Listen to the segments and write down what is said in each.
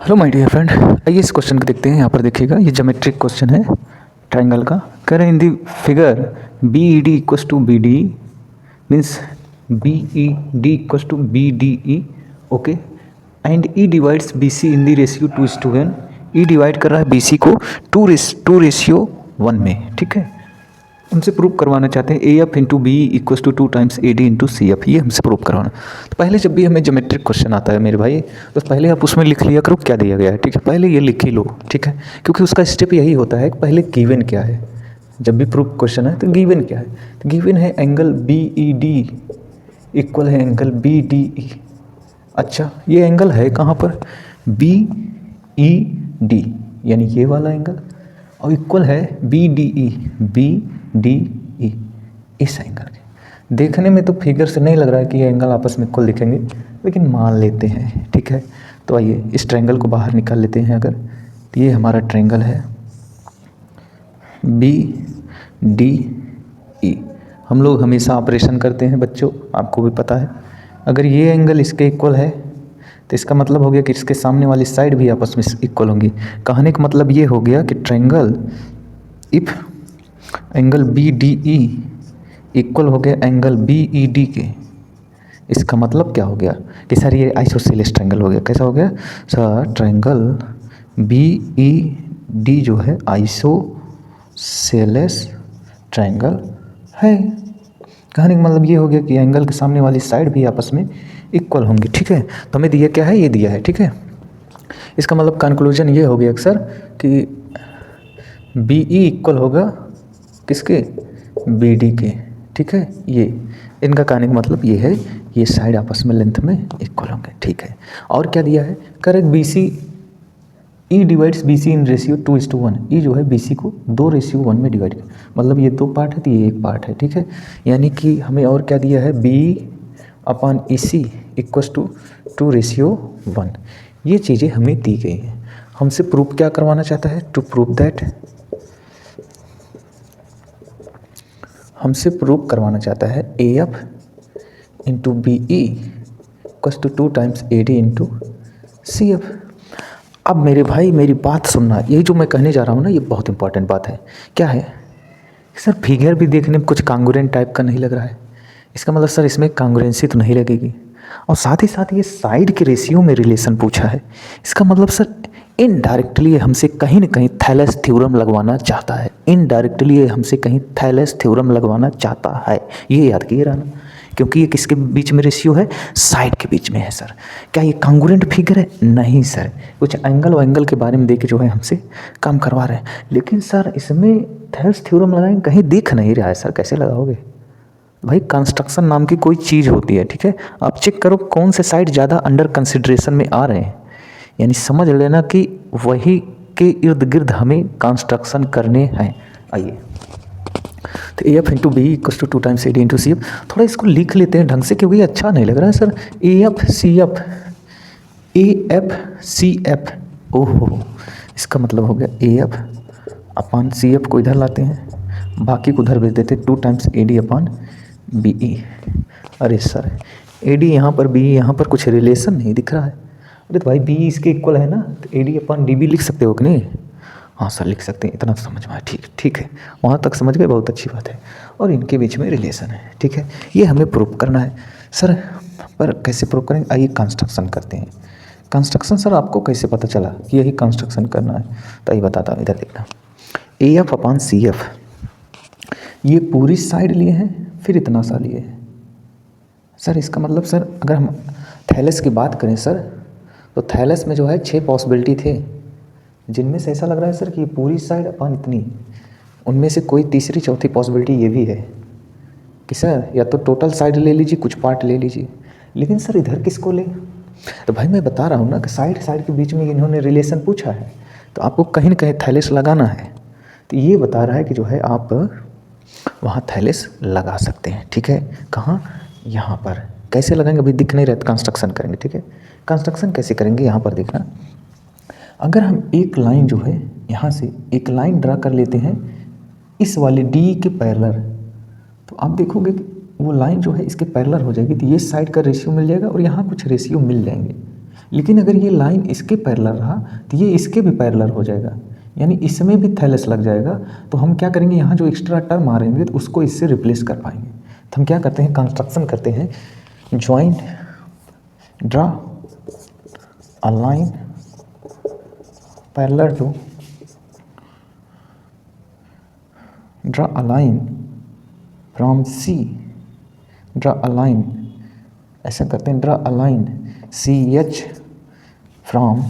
Hello my dear friend, आइए इस question को देखते हैं। यहाँ पर देखिएगा, ये ज्योमेट्रिक क्वेश्चन है ट्राइंगल का। कह रहे हैं in the figure B E D equals to B D means B E D equals to B D E, okay, and E divides B C in the ratio 2:1। E divide कर रहा है B C को 2:1 में, ठीक है। उनसे prove करवाना चाहते हैं A F into B equals to 2 A D into C F, ये हमसे प्रूव करवाना। तो पहले जब भी हमें ज्योमेट्रिक क्वेश्चन आता है मेरे भाई, तो पहले आप उसमें लिख लिया करो क्या दिया गया है, ठीक है। पहले ये लिख ही लो, ठीक है, क्योंकि उसका स्टेप यही होता है कि पहले गिवन क्या है। जब भी प्रूफ क्वेश्चन है तो गिवन क्या है, तो गिवन है angle B E D equal है एंगल बी डी ई। अच्छा, ये एंगल है कहाँ पर, बी ई डी, यानी ये वाला एंगल, और इक्वल है B D E, B D E, इस एंगल के। देखने में तो फिगर से नहीं लग रहा है कि ये एंगल आपस में इक्वल दिखेंगे, लेकिन मान लेते हैं, ठीक है। तो आइए इस ट्रायंगल को बाहर निकाल लेते हैं। अगर तो ये हमारा ट्रायंगल है बी डी ई। हम लोग हमेशा ऑपरेशन करते हैं बच्चों, आपको भी पता है। अगर ये एंगल इसके इक्वल है तो इसका मतलब हो गया कि इसके सामने वाली साइड भी आपस में इक्वल होंगी। कहने का मतलब ये हो गया कि triangle if angle B D E equal हो गया एंगल बी ई डी के, इसका मतलब क्या हो गया कि सर ये आइसोसेलेस ट्रायंगल हो गया। कैसा हो गया sir, triangle B E D जो है आइसोसेलेस ट्रायंगल है। कहने का मतलब ये हो गया कि एंगल के सामने वाली साइड भी आपस में इक्वल होंगी, ठीक है। तो हमें दिया क्या है, ये दिया है, ठीक है। इसका मतलब कंक्लूजन ये हो गया सर कि बी ई इक्वल होगा किसके, बी डी के, ठीक है। ये इनका कहने का मतलब ये है, ये साइड आपस में लेंथ में इक्वल होंगे, ठीक है। और क्या दिया है, correct B C E divides B C in ratio 2:1। E जो है बी सी को 2:1 में डिवाइड कर, मतलब ये 2 पार्ट है तो ये 1 पार्ट है, ठीक है। यानी कि हमें और क्या दिया है, B upon E C equals to 2:1। ये चीज़ें हमें दी गई हैं। हमसे प्रूफ क्या करवाना चाहता है, टू प्रूव दैट, हमसे प्रूव करवाना चाहता है A F into B E equals to 2 A D into C F. अब मेरे भाई मेरी बात सुनना, ये जो मैं कहने जा रहा हूँ ना, ये बहुत इंपॉर्टेंट बात है। क्या है सर, फिगर भी देखने में कुछ कांग्रुएंट टाइप का नहीं लग रहा है। इसका मतलब सर इसमें कांग्रुएंसी तो नहीं लगेगी। और साथ ही साथ ये साइड के रेशियो में रिलेशन पूछा है। इसका मतलब सर इनडायरेक्टली हमसे कहीं ना कहीं थैलेस थ्योरम लगवाना चाहता है। इनडायरेक्टली हमसे कहीं थैलेस थ्योरम लगवाना चाहता है, ये याद किए रहना, क्योंकि ये किसके बीच में रेशियो है, साइड के बीच में है। सर क्या ये कांग्रुएंट फिगर है, नहीं सर, कुछ एंगल और एंगल के बारे में देके जो है हमसे काम करवा रहे हैं। लेकिन सर इसमें थैलेस थ्योरम लगाएंगे, कहीं दिख नहीं रहा है सर, कैसे लगाओगे भाई। कंस्ट्रक्शन नाम की कोई चीज़ होती है, ठीक है। आप चेक करो कौन से साइड ज़्यादा अंडर कंसिडरेशन में आ रहे हैं, यानी समझ लेना कि वही के इर्द गिर्द हमें कंस्ट्रक्शन करने हैं। आइए तो A F into B equals to 2 A D into C F. थोड़ा इसको लिख लेते हैं ढंग से, क्योंकि अच्छा नहीं लग रहा है sir. A F C F, A F C F, ओहो, इसका मतलब हो गया A F upon C F को इधर लाते हैं, बाकी को उधर भेज देते 2 A D upon B E. अरे सर ए डी यहाँ पर, बी यहाँ पर कुछ रिलेशन नहीं दिख रहा है। अरे तो भाई बी इसके इक्वल है ना, तो A D upon D B लिख सकते हो कि नहीं। हाँ सर लिख सकते हैं, इतना तो समझ में आया, ठीक ठीक है, वहाँ तक समझ गए, बहुत अच्छी बात है। और इनके बीच में रिलेशन है, ठीक है, ये हमें प्रूव करना है सर। पर कैसे प्रूव करेंगे, आइए कंस्ट्रक्शन करते हैं। कंस्ट्रक्शन सर आपको कैसे पता चला कि यही कंस्ट्रक्शन करना है, तो ये बताता हूँ, इधर देखना। A F upon C F, ये पूरी साइड लिए हैं, फिर इतना सा लिए हैं सर। इसका मतलब सर अगर हम थैलेस की बात करें सर, तो थैलेस में जो है 6 पॉसिबिलिटी थे, जिनमें से ऐसा लग रहा है सर कि ये पूरी साइड अपन इतनी, उनमें से कोई तीसरी चौथी पॉसिबिलिटी ये भी है कि सर या तो टोटल साइड ले लीजिए, कुछ पार्ट ले लीजिए। लेकिन सर इधर किसको ले, तो भाई मैं बता रहा हूँ ना कि साइड साइड के बीच में इन्होंने रिलेशन पूछा है, तो आपको कहीं ना कहीं थैलेस लगाना है। तो ये बता रहा है कि जो है आप वहाँ थैलेस लगा सकते हैं, ठीक है। कहाँ, यहाँ पर। कैसे लगाएंगे अभी दिख नहीं रहा, कंस्ट्रक्शन करेंगे, ठीक है। कंस्ट्रक्शन कैसे करेंगे, यहाँ पर देखना। अगर हम एक लाइन जो है यहाँ से एक लाइन ड्रा कर लेते हैं इस वाले डी के पैरेलल, तो आप देखोगे कि वो लाइन जो है इसके पैरेलल हो जाएगी, तो ये साइड का रेशियो मिल जाएगा और यहाँ कुछ रेशियो मिल जाएंगे। लेकिन अगर ये लाइन इसके पैरेलल रहा तो ये इसके भी पैरेलल हो जाएगा, यानी इसमें भी थैलेस लग जाएगा। तो हम क्या करेंगे, यहाँ जो एक्स्ट्रा टर्म आ रहेंगे तो उसको इससे रिप्लेस कर पाएंगे। तो हम क्या करते हैं, कंस्ट्रक्शन करते हैं, join draw a line parallel to draw a line from C, draw a line, ऐसा करते हैं, draw a line C H from,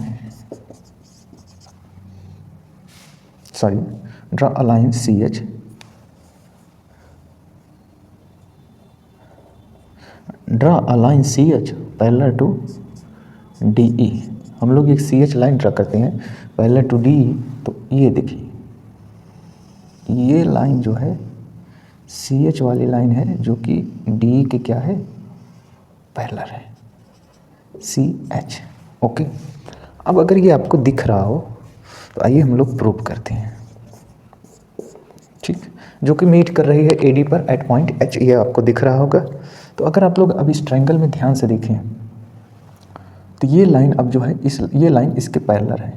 sorry, draw a line C H, draw a line C H parallel to D E. हम लोग एक C H line draw करते हैं parallel to D ई। तो ये देखिए, ये लाइन जो है सी एच वाली लाइन है जो कि डी ई के क्या है, पैरेलल है, सी एच। ओके, अब अगर ये आपको दिख रहा हो तो आइए हम लोग प्रूव करते हैं। ठीक, जो कि मीट कर रही है ए डी पर एट पॉइंट एच, ये आपको दिख रहा होगा। तो अगर आप लोग अब इस ट्रायंगल में ध्यान से देखें तो ये लाइन अब जो है ये लाइन इसके पैरेलल है,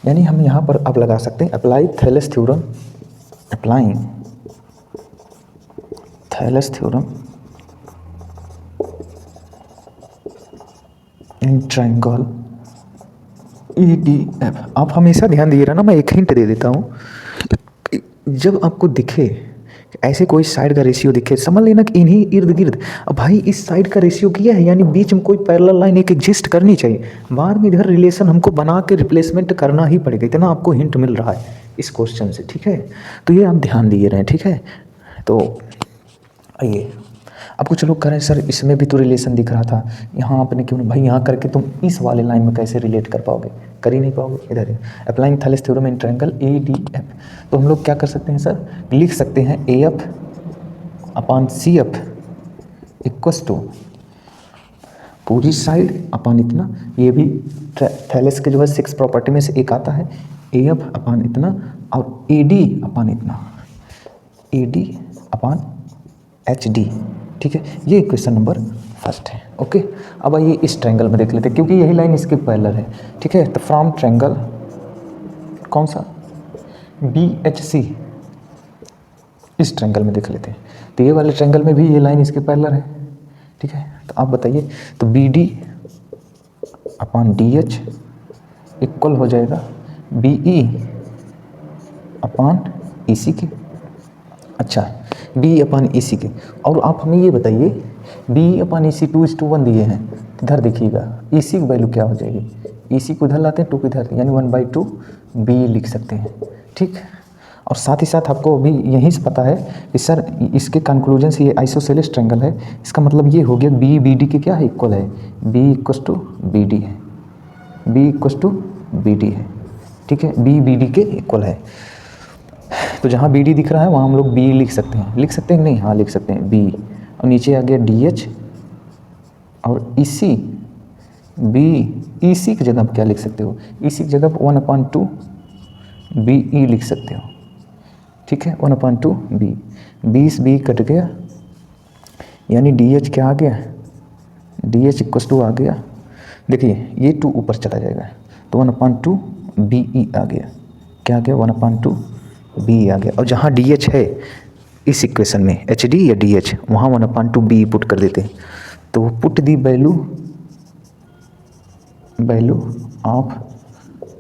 यानी हम यहाँ पर अब लगा सकते हैं apply Thales theorem, applying Thales theorem in triangle E D F. आप हमेशा ध्यान दिए रहना, मैं एक हिंट दे देता हूँ, जब आपको दिखे ऐसे कोई साइड का रेशियो दिखे, समझ लेना कि इन्हीं इर्द गिर्द, अब भाई इस साइड का रेशियो किया है, यानी बीच में कोई पैरेलल लाइन एक एग्जिस्ट करनी चाहिए। बाद में इधर रिलेशन हमको बना के रिप्लेसमेंट करना ही पड़ेगा, इतना आपको हिंट मिल रहा है इस क्वेश्चन से। ठीक है, तो ये आप ध्यान दिए रहें। ठीक है, तो आइए आपको चलो करें, सर इसमें भी तो रिलेशन दिख रहा था, यहाँ आपने क्यों भाई, यहाँ करके तुम इस वाले लाइन में कैसे रिलेट कर पाओगे, कर ही नहीं पाओगे। इधर applying Thales theorem in triangle A D F, तो हम लोग क्या कर सकते हैं सर, लिख सकते हैं A F upon C F equals to पूरी साइड अपॉन इतना, ये भी थैलेस के जो है 6 प्रॉपर्टी में से एक आता है, ए एफ अपॉन इतना और ए डी अपॉन इतना, ए डी अपॉन एच डी। ठीक है, ये क्वेश्चन नंबर फर्स्ट है। ओके, अब आइए इस ट्रायंगल में देख लेते हैं, क्योंकि यही लाइन इसके पैरेलल है। ठीक है, तो फ्रॉम ट्रायंगल कौन सा, बी एच सी, इस ट्रायंगल में देख लेते हैं। तो ये वाले ट्रायंगल में भी ये लाइन इसके पैरेलल है। ठीक है, तो आप बताइए, तो B D upon D H equal हो जाएगा बी ई अपॉन ई सी के। अच्छा, बी अपॉन ई सी के, और आप हमें ये बताइए बी अपॉन ई सी 2:1 दिए हैं, इधर देखिएगा ई सी की वैल्यू क्या हो जाएगी, ई सी को इधर लाते हैं, 2 को इधर, यानी 1/2 बी लिख सकते हैं। ठीक, और साथ ही साथ आपको अभी यहीं से पता है कि सर इसके कंक्लूजन से ये आइसोसेलेस ट्रायंगल है, इसका मतलब ये हो गया बी बी डी के क्या है, इक्वल है, B equals to B D है, B equals to B D है। ठीक है, बी बी डी के इक्वल है। तो जहाँ बी डी दिख रहा है वहाँ हम लोग बी लिख सकते हैं, लिख सकते हैं नहीं, हाँ लिख सकते हैं बी, और नीचे आ गया डी एच, और ई सी बी, ई सी की जगह आप क्या लिख सकते हो, ई सी की जगह 1/2 बी ई लिख सकते हो। ठीक है, 1/2 बी, 20 बी कट गया, यानी डी एच क्या आ गया, डी एच इक्वस टू आ गया, देखिए ये 2 ऊपर चला जाएगा, तो 1/2 बी ई आ गया, क्या आ गया, 1/2 बी आ गया। और जहाँ डी एच है इस इक्वेशन में, एच डी या डी एच, वहाँ 1/2 बी पुट कर देते हैं। तो वो put the value of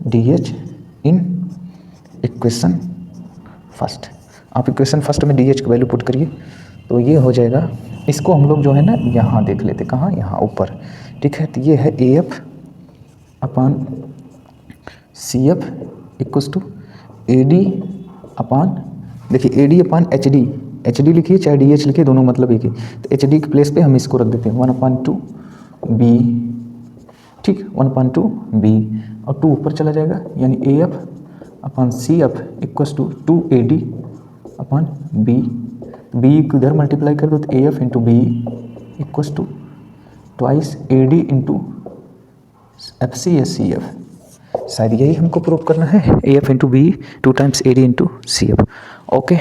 D H in equation first. आप इक्वेशन फर्स्ट में डी एच की वैल्यू पुट करिए, तो ये हो जाएगा, इसको हम लोग जो है ना यहाँ देख लेते, कहाँ, यहाँ ऊपर। ठीक है, तो ये है A F upon C F equals to A D upon, देखिए A D upon H D लिखिए चाहे डी एच लिखिए, दोनों मतलब एक ही। तो एच डी के प्लेस पे हम इसको रख देते हैं 1/2 बी। ठीक, 1/2 बी, और 2 ऊपर चला जाएगा, यानी A F upon C F equals to 2 A D upon B. B को इधर मल्टीप्लाई कर दो, तो A F into B equals to twice A D into F C S C F. शायद यही हमको प्रूव करना है, A F into B 2 times A D into C F. Okay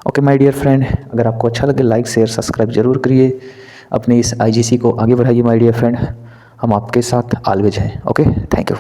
okay my dear friend, अगर आपको अच्छा लगे like share subscribe जरूर करिए, अपने इस आईजीसी को आगे बढ़ाइए माय डियर फ्रेंड। हम आपके साथ ऑलवेज हैं। Okay, thank you.